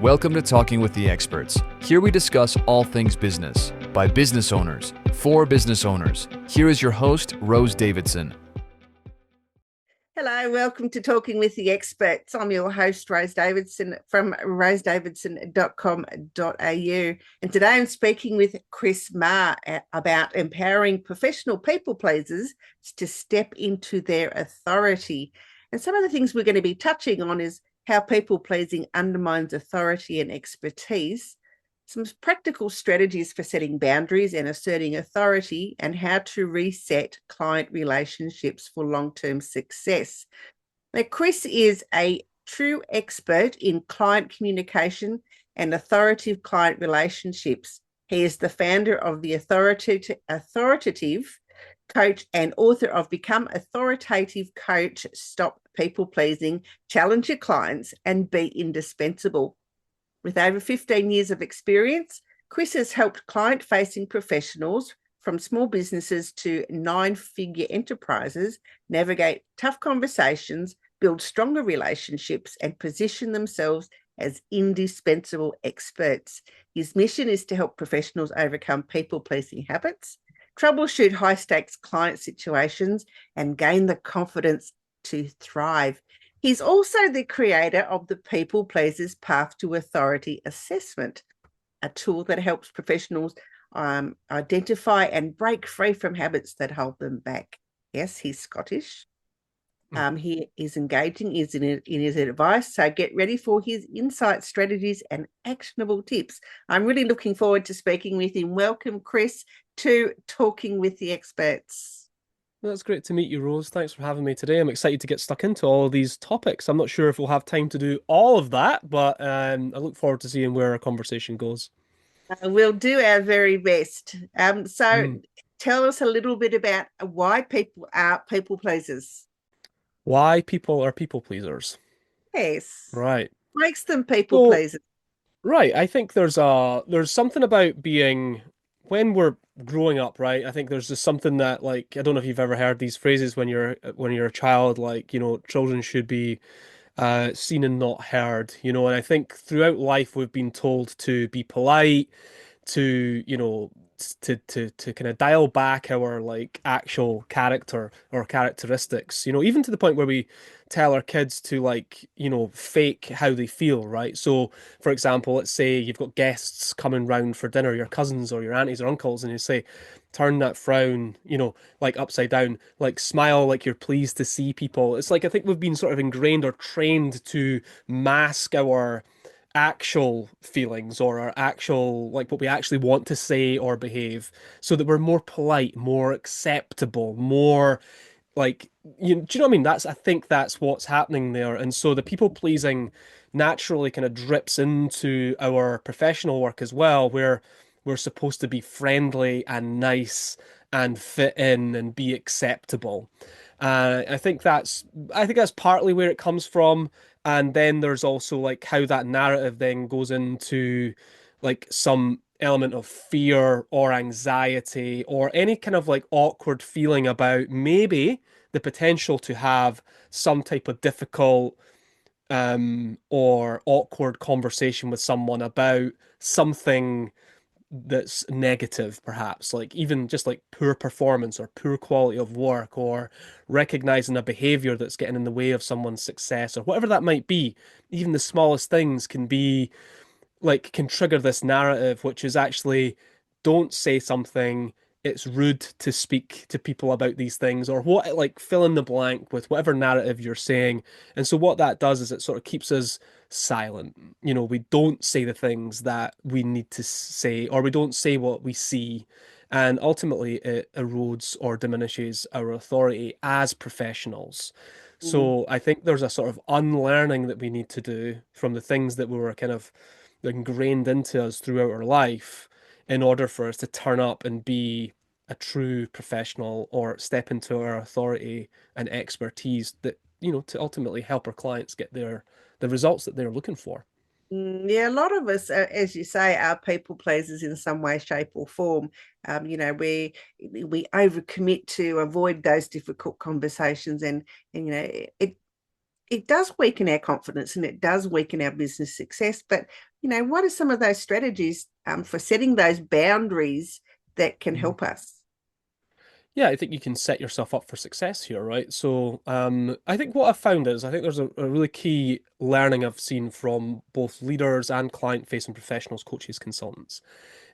Welcome to Talking with the Experts. Here we discuss all things business by business owners for business owners. Here is your host, Rose Davidson. Hello, welcome to Talking with the Experts. I'm your host, Rose Davidson from rosedavidson.com.au. And today I'm speaking with Chris Marr about empowering professional people pleasers to step into their authority. And some of the things we're going to be touching on is how people pleasing undermines authority and expertise, some practical strategies for setting boundaries and asserting authority, and how to reset client relationships for long-term success. Now, Chris is a true expert in client communication and authoritative client relationships. He is the founder of the Authoritative Coach and author of Become Authoritative Coach, Stop People Pleasing, Challenge Your Clients, and Be Indispensable. With over 15 years of experience, Chris has helped client-facing professionals from small businesses to nine-figure enterprises navigate tough conversations, build stronger relationships, and position themselves as indispensable experts. His mission is to help professionals overcome people-pleasing habits, troubleshoot high-stakes client situations, and gain the confidence to thrive. He's also the creator of the People Pleasers Path to Authority Assessment, a tool that helps professionals identify and break free from habits that hold them back. Yes, he's Scottish. He is engaging in his advice, so get ready for his insight, strategies, and actionable tips. I'm really looking forward to speaking with him. Welcome, Chris, to Talking with the Experts. Well, that's great to meet you, Rose. Thanks for having me today. I'm excited to get stuck into all of these topics. I'm not sure if we'll have time to do all of that, but I look forward to seeing where our conversation goes. We'll do our very best. Tell us a little bit about why people are people pleasers. Why people are people pleasers. Yes. Right. Makes them people pleasers. Right. I think there's something about being when we're growing up, right? I think there's just something that, like, I don't know if you've ever heard these phrases when you're a child, like, children should be seen and not heard, and I think throughout life we've been told to be polite, to to kind of dial back our like actual character or characteristics, even to the point where we tell our kids to like fake how they feel, right? So for example, let's say you've got guests coming round for dinner, your cousins or your aunties or uncles, and you say, turn that frown like upside down, like smile like you're pleased to see people. It's like I think we've been sort of ingrained or trained to mask our actual feelings or our actual, like, what we actually want to say or behave, so that we're more polite, more acceptable, more like, do you know what I mean? I think that's what's happening there. And so the people pleasing naturally kind of drips into our professional work as well, where we're supposed to be friendly and nice and fit in and be acceptable. I think that's partly where it comes from. And then there's also like how that narrative then goes into like some element of fear or anxiety or any kind of like awkward feeling about maybe the potential to have some type of difficult or awkward conversation with someone about something that's negative, perhaps, like even just like poor performance or poor quality of work, or recognizing a behavior that's getting in the way of someone's success, or whatever that might be. Even the smallest things can trigger this narrative, which is actually, don't say something. It's rude to speak to people about these things, or what, like, fill in the blank with whatever narrative you're saying. And so what that does is it sort of keeps us silent. We don't say the things that we need to say, or we don't say what we see. And ultimately, it erodes or diminishes our authority as professionals. So I think there's a sort of unlearning that we need to do from the things that we were kind of ingrained into us throughout our life, in order for us to turn up and be a true professional, or step into our authority and expertise that, to ultimately help our clients get the results that they're looking for. Yeah, a lot of us, as you say, are people pleasers in some way, shape, or form. We overcommit to avoid those difficult conversations, and it it does weaken our confidence and it does weaken our business success. But, what are some of those strategies for setting those boundaries that can help us? Yeah, I think you can set yourself up for success here, right? So, I think what I've found is I think there's a really key learning I've seen from both leaders and client-facing professionals, coaches, consultants,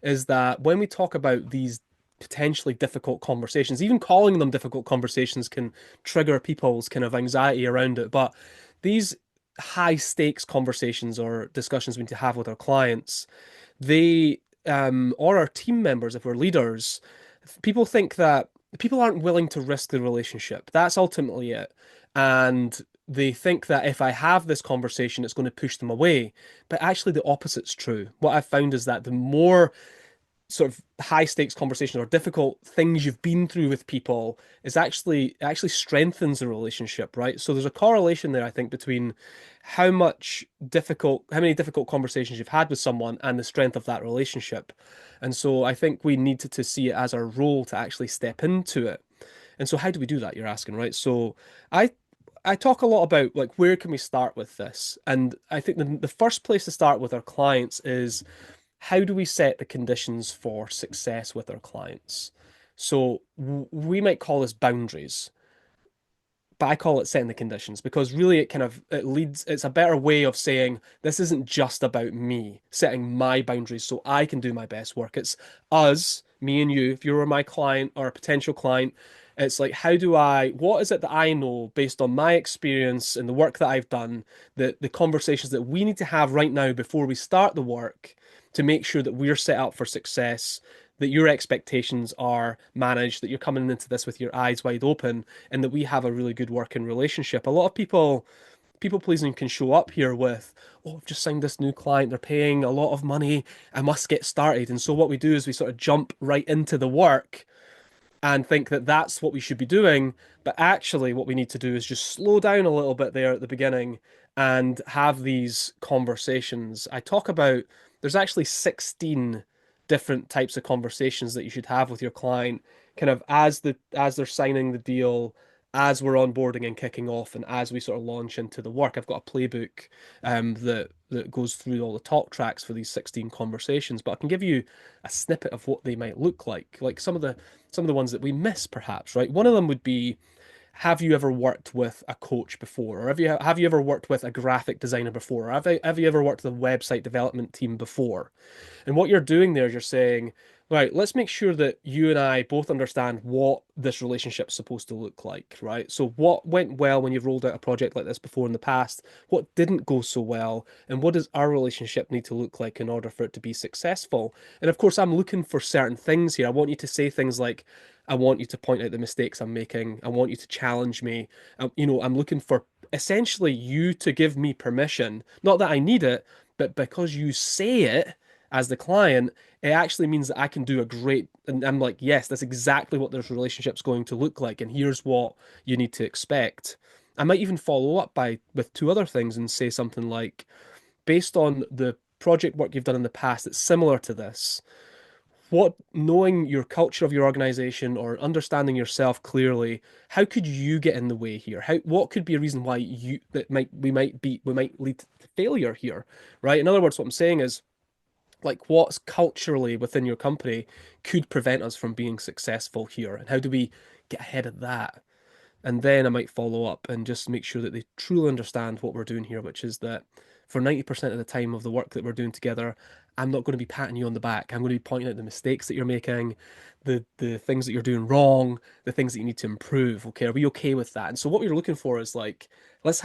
is that when we talk about these potentially difficult conversations, even calling them difficult conversations can trigger people's kind of anxiety around it. But these high stakes conversations or discussions we need to have with our clients, they or our team members, if we're leaders, people think that people aren't willing to risk the relationship. That's ultimately it. And they think that if I have this conversation, it's going to push them away. But actually, the opposite's true. What I've found is that the more sort of high stakes conversations or difficult things you've been through with people is actually strengthens the relationship, right? So there's a correlation there, I think, between how many difficult conversations you've had with someone and the strength of that relationship. And so I think we need to see it as our role to actually step into it. And so how do we do that, you're asking, right? So I I talk a lot about like where can we start with this? And I think the first place to start with our clients is how do we set the conditions for success with our clients? So we might call this boundaries, but I call it setting the conditions because really it's a better way of saying this isn't just about me setting my boundaries so I can do my best work. It's us, me and you. If you were my client or a potential client, it's like, what is it that I know based on my experience and the work that I've done, the conversations that we need to have right now before we start the work to make sure that we're set up for success, that your expectations are managed, that you're coming into this with your eyes wide open, and that we have a really good working relationship. A lot of people pleasing can show up here with, oh, I've just signed this new client, they're paying a lot of money, I must get started. And so what we do is we sort of jump right into the work and think that that's what we should be doing. But actually, what we need to do is just slow down a little bit there at the beginning and have these conversations. I talk about there's actually 16 different types of conversations that you should have with your client, kind of as they're signing the deal, as we're onboarding and kicking off, and as we sort of launch into the work. I've got a playbook that goes through all the talk tracks for these 16 conversations, but I can give you a snippet of what they might look like some of the ones that we miss perhaps, right? One of them would be, have you ever worked with a coach before? Or have you ever worked with a graphic designer before? Or have you ever worked with a website development team before? And what you're doing there is you're saying, right, let's make sure that you and I both understand what this relationship's supposed to look like, right? So what went well when you've rolled out a project like this before in the past? What didn't go so well? And what does our relationship need to look like in order for it to be successful? And of course, I'm looking for certain things here. I want you to say things like, I want you to point out the mistakes I'm making. I want you to challenge me. I'm looking for essentially you to give me permission. Not that I need it, but because you say it as the client, it actually means that I can do a great, and I'm like, yes, that's exactly what this relationship's going to look like, and here's what you need to expect. I might even follow up with two other things and say something like, based on the project work you've done in the past, it's similar to this. Knowing your culture of your organization or understanding yourself clearly, how could you get in the way here? What could be a reason why we might lead to failure here, right? In other words, what I'm saying is, like, what's culturally within your company could prevent us from being successful here, and how do we get ahead of that? And then I might follow up and just make sure that they truly understand what we're doing here, which is that for 90% of the time of the work that we're doing together, I'm not going to be patting you on the back. I'm going to be pointing out the mistakes that you're making, the things that you're doing wrong, the things that you need to improve. Okay, are we okay with that? And so what we're looking for is like, let's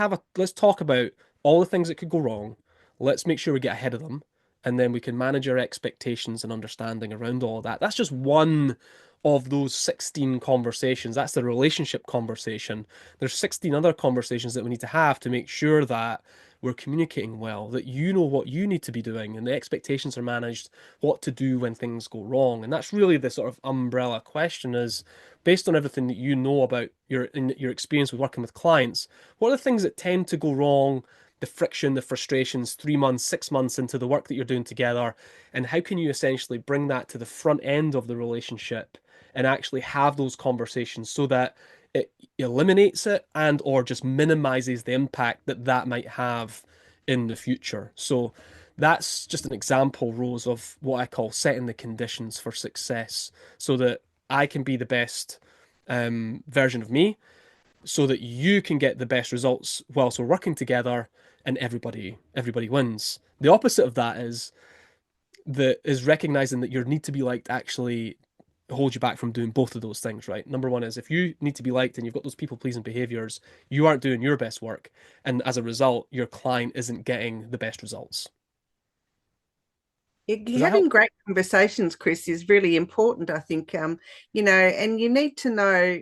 talk about all the things that could go wrong. Let's make sure we get ahead of them, and then we can manage our expectations and understanding around all of that. That's just one of those 16 conversations. That's the relationship conversation. There's 16 other conversations that we need to have to make sure that we're communicating well, that you know what you need to be doing and the expectations are managed, what to do when things go wrong. And that's really the sort of umbrella question is, based on everything that you know about your experience with working with clients, what are the things that tend to go wrong, the friction, the frustrations 3 months, 6 months into the work that you're doing together, and how can you essentially bring that to the front end of the relationship and actually have those conversations so that it eliminates it and or just minimizes the impact that that might have in the future. So that's just an example, Rose, of what I call setting the conditions for success so that I can be the best version of me, so that you can get the best results whilst we're working together and everybody wins. The opposite of that is recognizing that your need to be liked actually hold you back from doing both of those things, right? Number one is if you need to be liked and you've got those people pleasing behaviors, you aren't doing your best work. And as a result, your client isn't getting the best results. Does that Having help? great conversations, Chris, is really important, I think. And you need to know,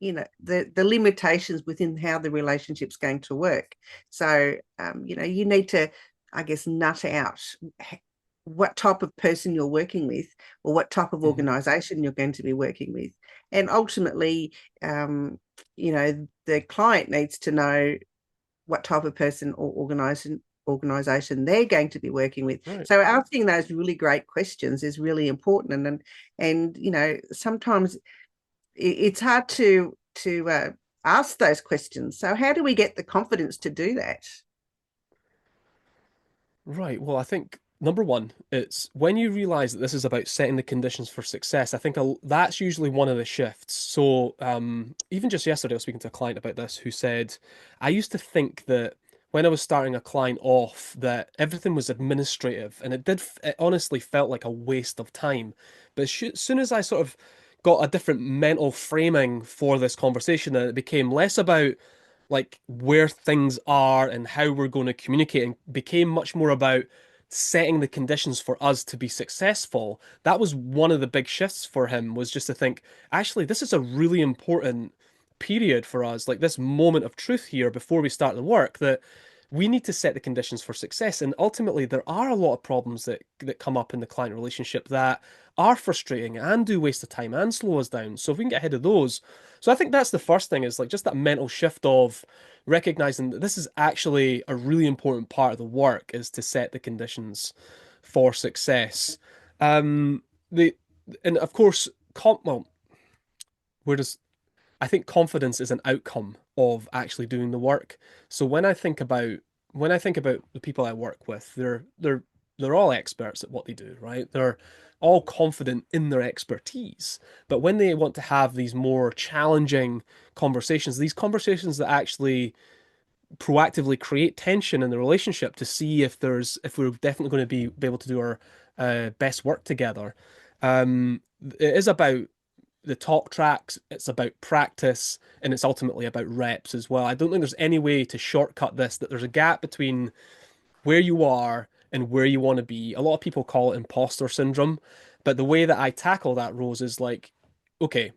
the limitations within how the relationship's going to work. So, you need to, I guess, nut out what type of person you're working with or what type of Mhm. organization you're going to be working with. And ultimately, the client needs to know what type of person or organization they're going to be working with. Right. So asking those really great questions is really important. And sometimes it's hard to ask those questions. So how do we get the confidence to do that? Right. Well, I think number one, it's when you realize that this is about setting the conditions for success. I think that's usually one of the shifts. So, even just yesterday, I was speaking to a client about this who said, I used to think that when I was starting a client off, that everything was administrative, and it honestly felt like a waste of time. But as soon as I sort of got a different mental framing for this conversation, and it became less about like where things are and how we're going to communicate and became much more about setting the conditions for us to be successful. That was one of the big shifts for him, was just to think, actually, this is a really important period for us, like this moment of truth here before we start the work, that we need to set the conditions for success. And ultimately, there are a lot of problems that come up in the client relationship that are frustrating and do waste of time and slow us down. So if we can get ahead of those. So I think that's the first thing, is like just that mental shift of recognizing that this is actually a really important part of the work, is to set the conditions for success. The and of course, well, where does I think confidence is an outcome of actually doing the work. So when I think about the people I work with, they're all experts at what they do, right? They're all confident in their expertise. But when they want to have these more challenging conversations, these conversations that actually proactively create tension in the relationship to see if we're definitely going to be able to do our best work together. It is about the talk tracks, it's about practice, and it's ultimately about reps as well. I don't think there's any way to shortcut this, that there's a gap between where you are and where you want to be. A lot of people call it imposter syndrome, but the way that I tackle that, Rose, is like, okay,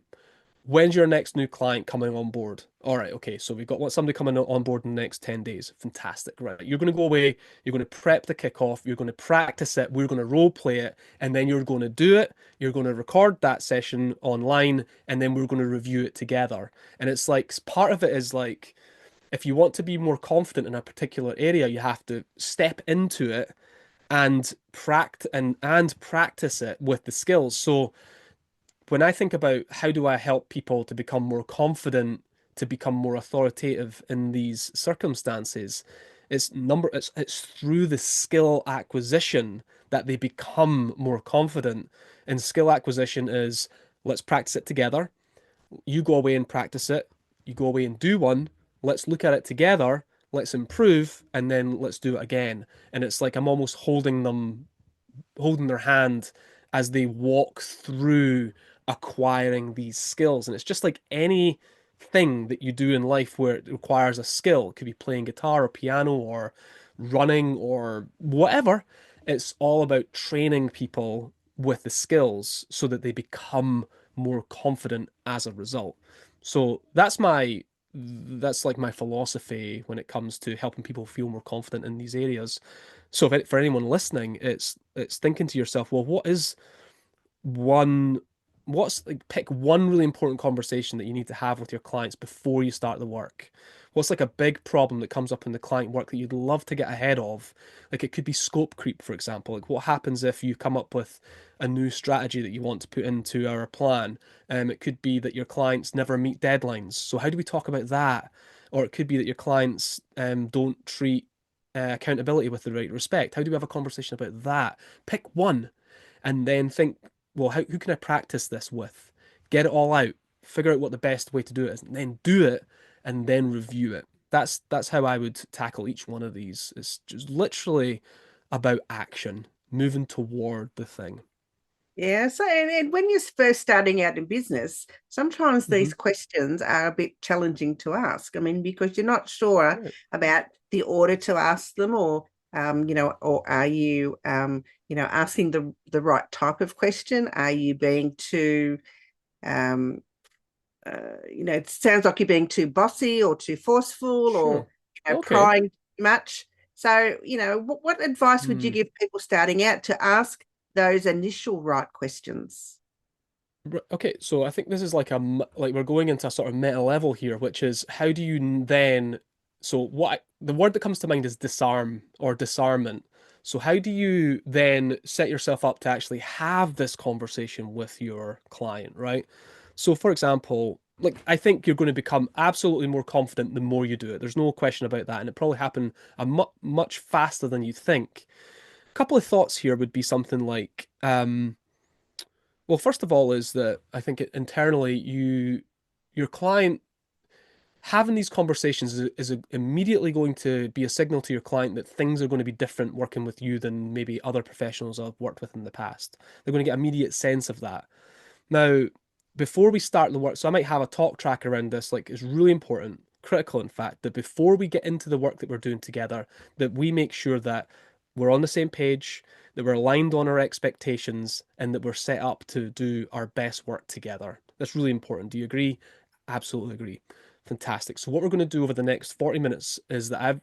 when's your next new client coming on board? All right, okay, so we've got somebody coming on board in the next 10 days. Fantastic, right? You're going to go away, you're going to prep the kickoff, you're going to practice it, we're going to role play it, and then you're going to do it. You're going to record that session online, and then we're going to review it together. And it's like, part of it is like, if you want to be more confident in a particular area, you have to step into it and practice it with the skills. So when I think about how do I help people to become more confident, to become more authoritative in these circumstances, it's through the skill acquisition that they become more confident. And skill acquisition is, let's practice it together. You go away and practice it. You go away and do one. Let's look at it together. Let's improve, and then let's do it again. And it's like I'm almost holding their hand as they walk through acquiring these skills. And it's just like any thing that you do in life where it requires a skill. It could be playing guitar or piano or running or whatever. It's all about training people with the skills so that they become more confident as a result. So that's like my philosophy when it comes to helping people feel more confident in these areas. So for anyone listening, it's thinking to yourself, well, one what's like pick one really important conversation that you need to have with your clients before you start the work. What's like a big problem that comes up in the client work that you'd love to get ahead of? Like it could be scope creep, for example. Like what happens if you come up with a new strategy that you want to put into our plan? It could be that your clients never meet deadlines. So how do we talk about that? Or it could be that your clients don't treat accountability with the right respect. How do we have a conversation about that? Pick one and then think, well, who can I practice this with? Get it all out, figure out what the best way to do it is, and then do it, and then review it. That's how I would tackle each one of these. It's just literally about action, moving toward the thing. Yeah. So, and when you're first starting out in business, sometimes Hmm. these questions are a bit challenging to ask. I mean, because you're not sure Right. about the order to ask them, or or are you, asking the right type of question? Are you being too, um, it sounds like you're being too bossy or too forceful, or Sure. Okay. prying too much. So, what advice would you Hmm. give people starting out to ask those initial right questions? Okay, so I think this is like like we're going into a sort of meta level here, which is how do you then, so the word that comes to mind is disarm or disarmament. So how do you then set yourself up to actually have this conversation with your client, right? So for example, like I think you're going to become absolutely more confident the more you do it. There's no question about that, and it probably happen a much faster than you think. A couple of thoughts here would be something like, well, first of all, is that I think internally your client having these conversations is immediately going to be a signal to your client that things are going to be different working with you than maybe other professionals I've worked with in the past. They're going to get immediate sense of that. Now, before we start the work, so I might have a talk track around this, like it's really important, critical in fact, that before we get into the work that we're doing together, that we make sure that we're on the same page, that we're aligned on our expectations, and that we're set up to do our best work together. That's really important. Do you agree? Absolutely agree. Fantastic. So what we're going to do over the next 40 minutes is that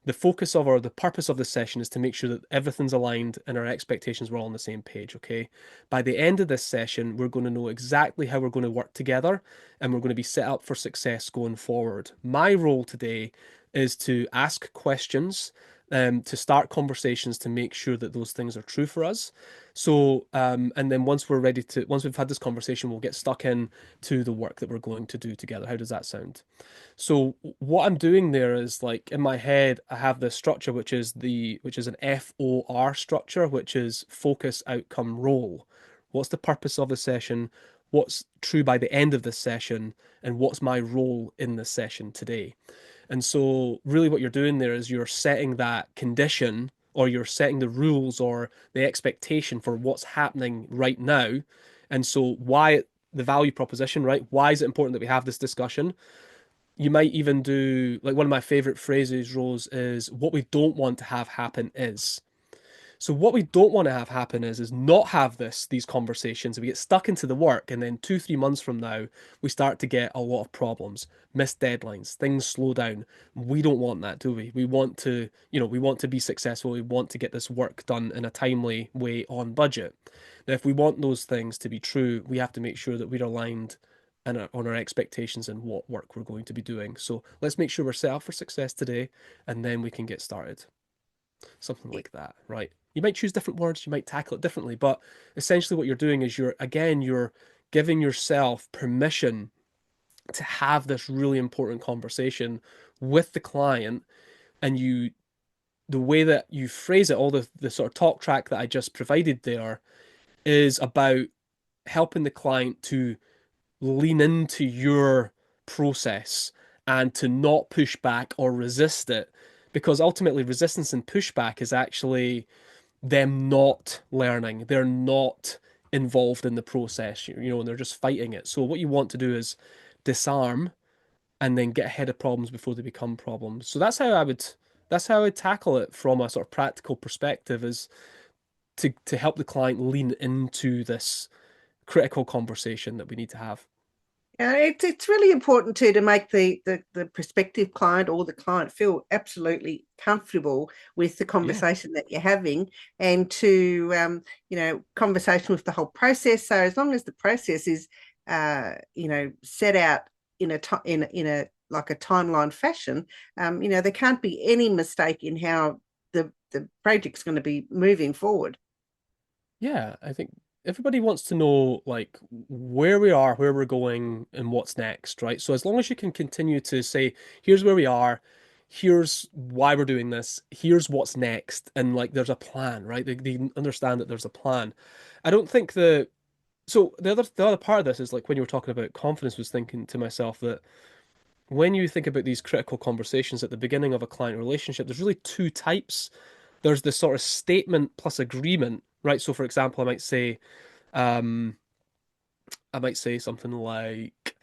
the focus of or the purpose of the session is to make sure that everything's aligned and our expectations were all on the same page, okay? By the end of this session, we're going to know exactly how we're going to work together and we're going to be set up for success going forward. My role today is to ask questions, to start conversations to make sure that those things are true for us. So, and then once we've had this conversation, we'll get stuck in to the work that we're going to do together. How does that sound? So what I'm doing there is like in my head, I have this structure which is an FOR structure, which is focus, outcome, role. What's the purpose of the session? What's true by the end of this session? And what's my role in this session today? And so really what you're doing there is you're setting that condition or you're setting the rules or the expectation for what's happening right now. And so the value proposition, right? Why is it important that we have this discussion? You might even do like one of my favorite phrases, Rose, is what we don't want to have happen is. So what we don't want to have happen is not have these conversations. We get stuck into the work, and then 2, 3 months from now, we start to get a lot of problems, missed deadlines, things slow down. We don't want that, do we? We want to, we want to be successful. We want to get this work done in a timely way on budget. Now, if we want those things to be true, we have to make sure that we're aligned and on our expectations and what work we're going to be doing. So let's make sure we're set up for success today, and then we can get started. Something like that, right? You might choose different words, you might tackle it differently, but essentially what you're doing is you're giving yourself permission to have this really important conversation with the client, and the way that you phrase it, all the sort of talk track that I just provided there is about helping the client to lean into your process and to not push back or resist it, because ultimately resistance and pushback is actually them not learning. They're not involved in the process, and they're just fighting it. So what you want to do is disarm and then get ahead of problems before they become problems. So that's how I would tackle it from a sort of practical perspective, is to help the client lean into this critical conversation that we need to have. It's really important too to make the prospective client or the client feel absolutely comfortable with the Yeah. conversation that you're having, and to conversation with the whole process. So as long as the process is set out in a like a timeline fashion, there can't be any mistake in how the project's going to be moving forward. Yeah, I think everybody wants to know like where we are, where we're going, and what's next, right? So as long as you can continue to say, here's where we are, here's why we're doing this, here's what's next, and like there's a plan, right? They understand that there's a plan. I don't think so the other part of this is like when you were talking about confidence, was thinking to myself that when you think about these critical conversations at the beginning of a client relationship, there's really two types. There's this sort of statement plus agreement, right? So for example, um, I might say something like,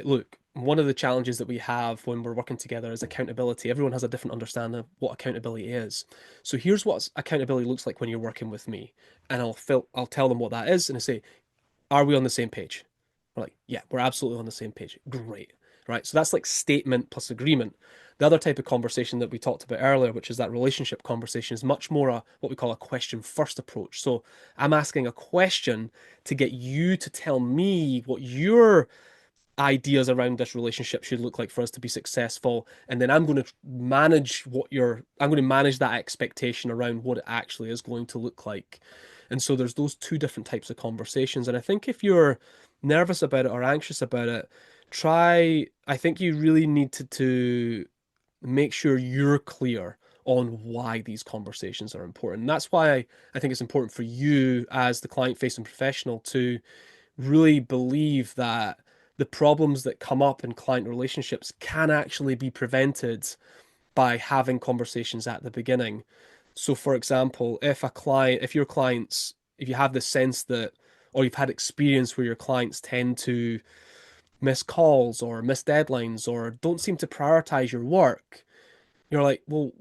look, one of the challenges that we have when we're working together is accountability. Everyone has a different understanding of what accountability is. So here's what accountability looks like when you're working with me. And I'll tell them what that is, and I say, are we on the same page? We're like, yeah, we're absolutely on the same page. Great. Right. So that's like statement plus agreement. The other type of conversation that we talked about earlier, which is that relationship conversation, is much more what we call a question first approach. So I'm asking a question to get you to tell me what your ideas around this relationship should look like for us to be successful. And then I'm going to manage that expectation around what it actually is going to look like. And so there's those two different types of conversations. And I think if you're nervous about it or anxious about it, I think you really need to make sure you're clear on why these conversations are important. And that's why I think it's important for you as the client facing professional to really believe that the problems that come up in client relationships can actually be prevented by having conversations at the beginning. So, for example, if you have the sense that, or you've had experience where your clients tend to miss calls or miss deadlines or don't seem to prioritize your work, you're like, well,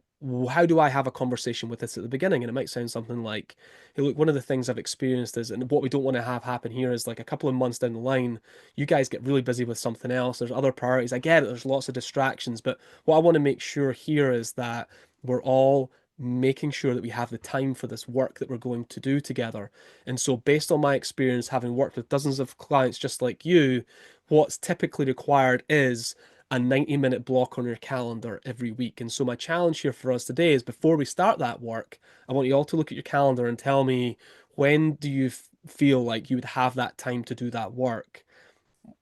how do I have a conversation with this at the beginning? And it might sound something like, hey, look, one of the things I've experienced is, and what we don't want to have happen here is like a couple of months down the line, you guys get really busy with something else. There's other priorities. I get it. There's lots of distractions. But what I want to make sure here is that we're all making sure that we have the time for this work that we're going to do together. And so, based on my experience, having worked with dozens of clients just like you, what's typically required is a 90-minute block on your calendar every week. And so my challenge here for us today is, before we start that work, I want you all to look at your calendar and tell me, when do you feel like you would have that time to do that work?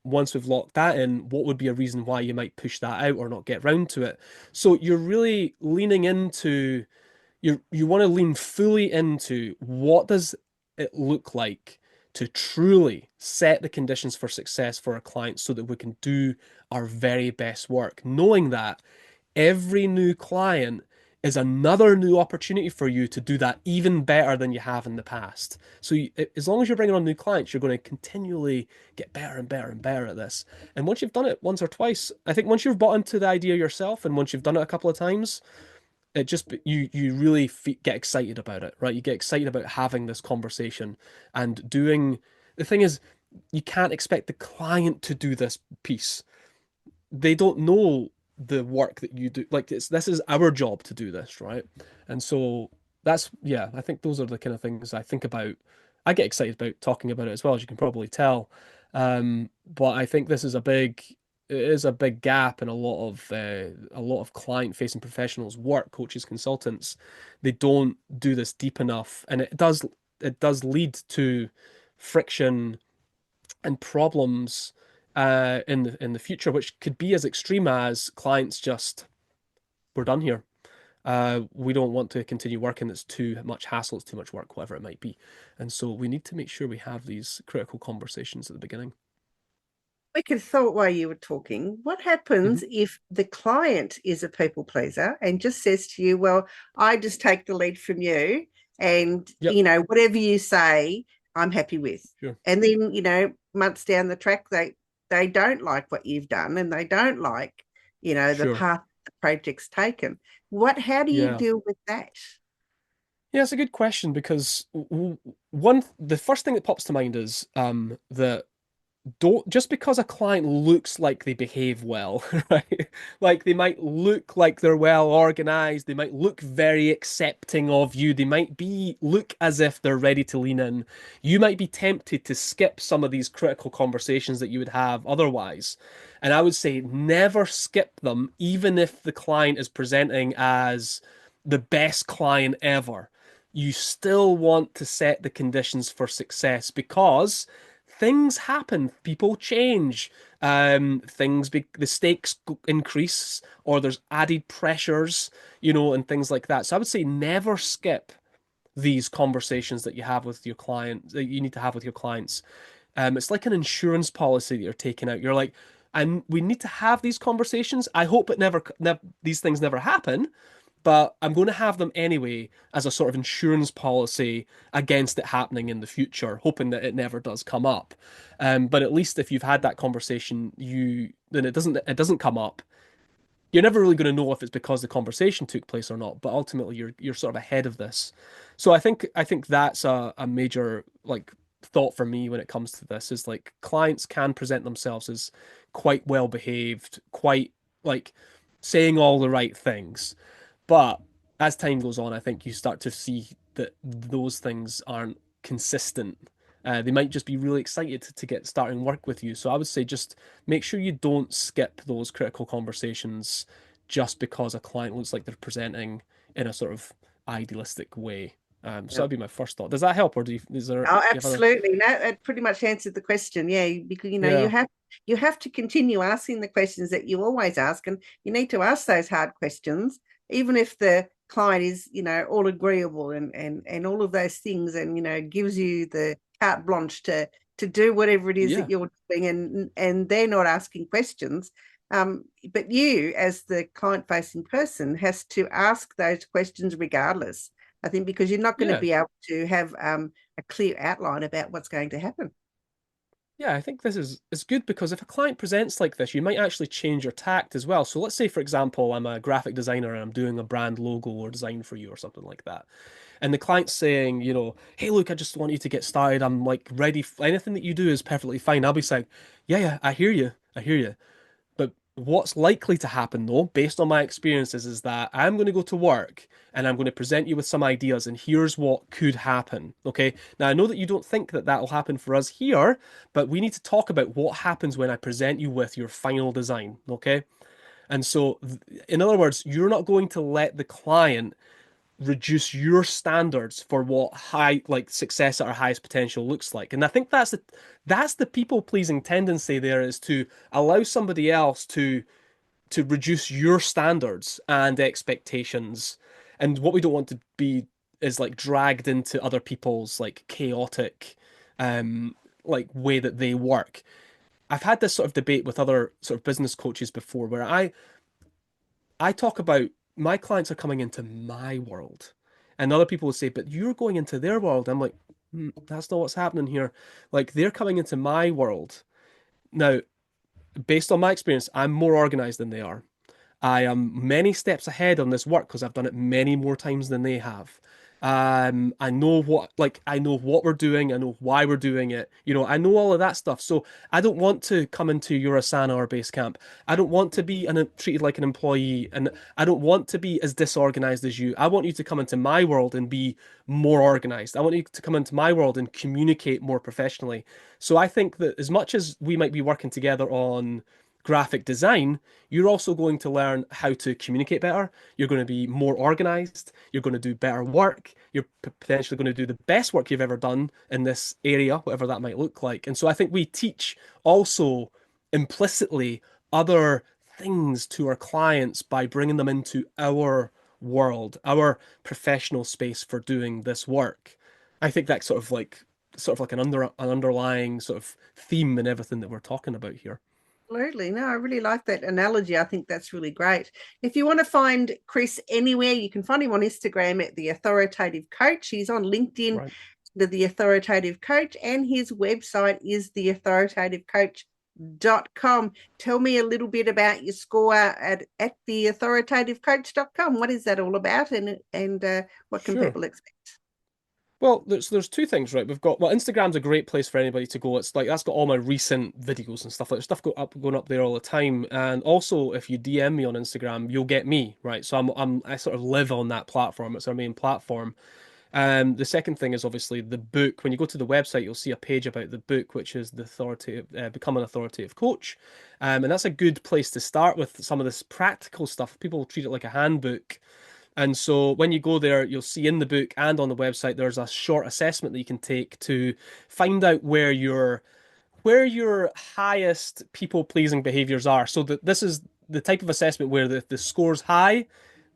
Once we've locked that in, what would be a reason why you might push that out or not get round to it? So you're really leaning into, you want to lean fully into, what does it look like to truly set the conditions for success for our clients so that we can do our very best work, knowing that every new client is another new opportunity for you to do that even better than you have in the past. So as long as you're bringing on new clients, you're going to continually get better and better and better at this. And once you've done it once or twice, I think once you've bought into the idea yourself, and once you've done it a couple of times, it just, you really get excited about it, right? You get excited about having this conversation and doing. The thing is, you can't expect the client to do this piece. They don't know the work that you do. Like, this is our job to do this, right? And so yeah, I think those are the kind of things I think about. I get excited about talking about it as well, as you can probably tell. But I think it is a big gap in a lot of client facing professionals, work coaches, consultants. They don't do this deep enough, and it does lead to friction and problems in the future, which could be as extreme as clients just, we're done here. We don't want to continue working. It's too much hassle. It's too much work, whatever it might be. And so we need to make sure we have these critical conversations at the beginning. Quick thought while you were talking, what Hmm. happens if the client is a people pleaser and just says to you, well, I just take the lead from you, and Yep. whatever you say, I'm happy with. Sure. And then, months down the track, they don't like what you've done, and they don't like, the Sure. path the project's taken. How do you Yeah. deal with that? Yeah, it's a good question, because the first thing that pops to mind is that don't, just because a client looks like they behave well, right? Like they might look like they're well organized, they might look very accepting of you, they might be look as if they're ready to lean in. You might be tempted to skip some of these critical conversations that you would have otherwise. And I would say never skip them, even if the client is presenting as the best client ever. You still want to set the conditions for success because things happen, people change, the stakes increase, or there's added pressures, and things like that. So I would say never skip these conversations that you have with your client, that you need to have with your clients. It's like an insurance policy that you're taking out. You're like, and we need to have these conversations. I hope these things never happen, but I'm going to have them anyway as a sort of insurance policy against it happening in the future, hoping that it never does come up. But at least if you've had that conversation, then it doesn't come up. You're never really going to know if it's because the conversation took place or not, but ultimately you're sort of ahead of this. So I think that's a major like thought for me when it comes to this is like clients can present themselves as quite well behaved, quite like saying all the right things. But as time goes on, I think you start to see that those things aren't consistent. They might just be really excited to get starting work with you. So I would say just make sure you don't skip those critical conversations just because a client looks like they're presenting in a sort of idealistic way. So Yeah. that'd be my first thought. Does that help, or is there Oh, do you have other? absolutely. No, it pretty much answered the question. Yeah, because Yeah, you have to continue asking the questions that you always ask, and you need to ask those hard questions, even if the client is, all agreeable and all of those things, and gives you the carte blanche to do whatever it is that yeah, you're doing, and they're not asking questions. But you, as the client-facing person, has to ask those questions regardless. I think because you're not going to yeah. be able to have a clear outline about what's going to happen. Yeah, I think this is it's good because if a client presents like this, you might actually change your tact as well. So let's say, for example, I'm a graphic designer and I'm doing a brand logo or design for you or something like that. And the client's saying, hey, look, I just want you to get started. I'm like ready. Anything that you do is perfectly fine. I'll be saying, yeah, yeah, I hear you. I hear you. But what's likely to happen, though, based on my experiences, is that I'm going to go to work and I'm going to present you with some ideas, and here's what could happen. Okay. Now, I know that you don't think that that will happen for us here, but we need to talk about what happens when I present you with your final design. Okay. And so, in other words, you're not going to let the client reduce your standards for what high like success at our highest potential looks like. And I think that's the people pleasing tendency there, is to allow somebody else to reduce your standards and expectations. And what we don't want to be is like dragged into other people's like chaotic like way that they work. I've had this sort of debate with other sort of business coaches before where I talk about my clients are coming into my world. And other people will say, but you're going into their world. I'm like, that's not what's happening here. Like, they're coming into my world. Now, based on my experience, I'm more organized than they are. I am many steps ahead on this work because I've done it many more times than they have. I know what we're doing. I know why we're doing it. I know all of that stuff. So I don't want to come into your Asana or Basecamp. I don't want to be treated like an employee, and I don't want to be as disorganized as you. I want you to come into my world and be more organized. I want you to come into my world and communicate more professionally. So I think that as much as we might be working together on graphic design, you're also going to learn how to communicate better. You're going to be more organized. You're going to do better work. You're potentially going to do the best work you've ever done in this area, whatever that might look like. And so I think we teach also implicitly other things to our clients by bringing them into our world, our professional space for doing this work. I think that's sort of like an underlying sort of theme in everything that we're talking about here. Absolutely. No, I really like that analogy. I think that's really great. If you want to find Chris anywhere, you can find him on Instagram at The Authoritative Coach. He's on LinkedIn, Right. The Authoritative Coach, and his website is theauthoritativecoach.com. Tell me a little bit about your score at theauthoritativecoach.com. What is that all about, and what can Sure. people expect? Well, there's two things, right? Instagram's a great place for anybody to go. It's like that's got all my recent videos and stuff like stuff going up there all the time. And also, if you DM me on Instagram, you'll get me, right? So I sort of live on that platform. It's our main platform. The second thing is obviously the book. When you go to the website, you'll see a page about the book, which is the authoritative, Become an Authoritative Coach. And that's a good place to start with some of this practical stuff. People treat it like a handbook. And so when you go there, you'll see in the book and on the website, there's a short assessment that you can take to find out where your highest people-pleasing behaviors are. So that this is the type of assessment where the score's high,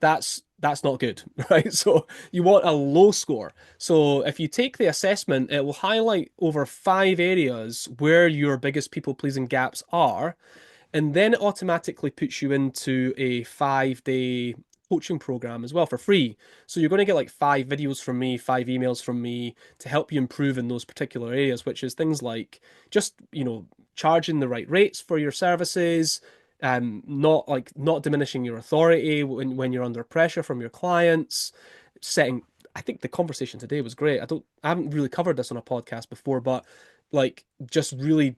that's not good, right? So you want a low score. So if you take the assessment, it will highlight over 5 areas where your biggest people-pleasing gaps are, and then it automatically puts you into a 5-day coaching program as well for free. So you're going to get like 5 videos from me, 5 emails from me to help you improve in those particular areas, which is things like just, charging the right rates for your services, not diminishing your authority when you're under pressure from your clients, setting. I think the conversation today was great. I haven't really covered this on a podcast before, but like just really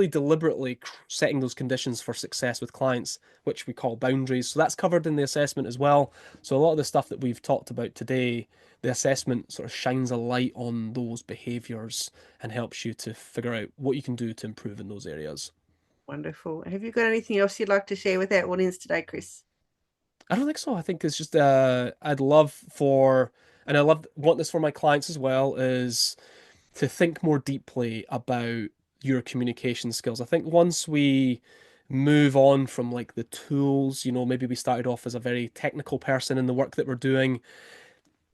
deliberately setting those conditions for success with clients, which we call boundaries. So that's covered in the assessment as well. So a lot of the stuff that we've talked about today, the assessment sort of shines a light on those behaviors and helps you to figure out what you can do to improve in those areas. Wonderful. Have you got anything else you'd like to share with our audience today, Chris? I don't think so. I think it's just I'd love for, and want this for my clients as well, is to think more deeply about your communication skills. I think once we move on from like the tools, maybe we started off as a very technical person in the work that we're doing,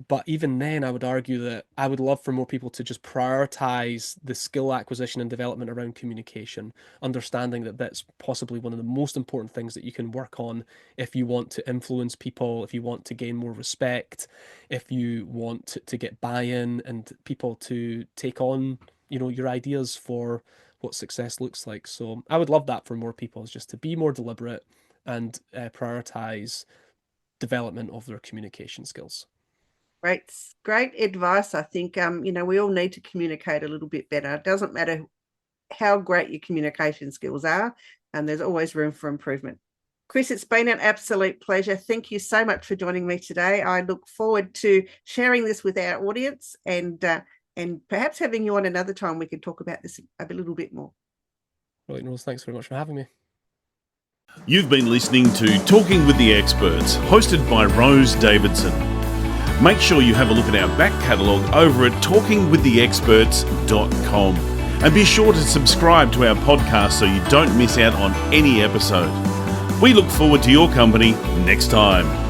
but even then I would argue that I would love for more people to just prioritize the skill acquisition and development around communication, understanding that that's possibly one of the most important things that you can work on if you want to influence people, if you want to gain more respect, if you want to get buy-in and people to take on, your ideas for what success looks like. So I would love that for more people, is just to be more deliberate and prioritize development of their communication skills. Great advice. I think, we all need to communicate a little bit better. It doesn't matter how great your communication skills are, and there's always room for improvement. Chris, it's been an absolute pleasure. Thank you so much for joining me today. I look forward to sharing this with our audience and perhaps having you on another time. We can talk about this a little bit more. Right, Rose, thanks very much for having me. You've been listening to Talking with the Experts, hosted by Rose Davidson. Make sure you have a look at our back catalogue over at talkingwiththeexperts.com. And be sure to subscribe to our podcast so you don't miss out on any episode. We look forward to your company next time.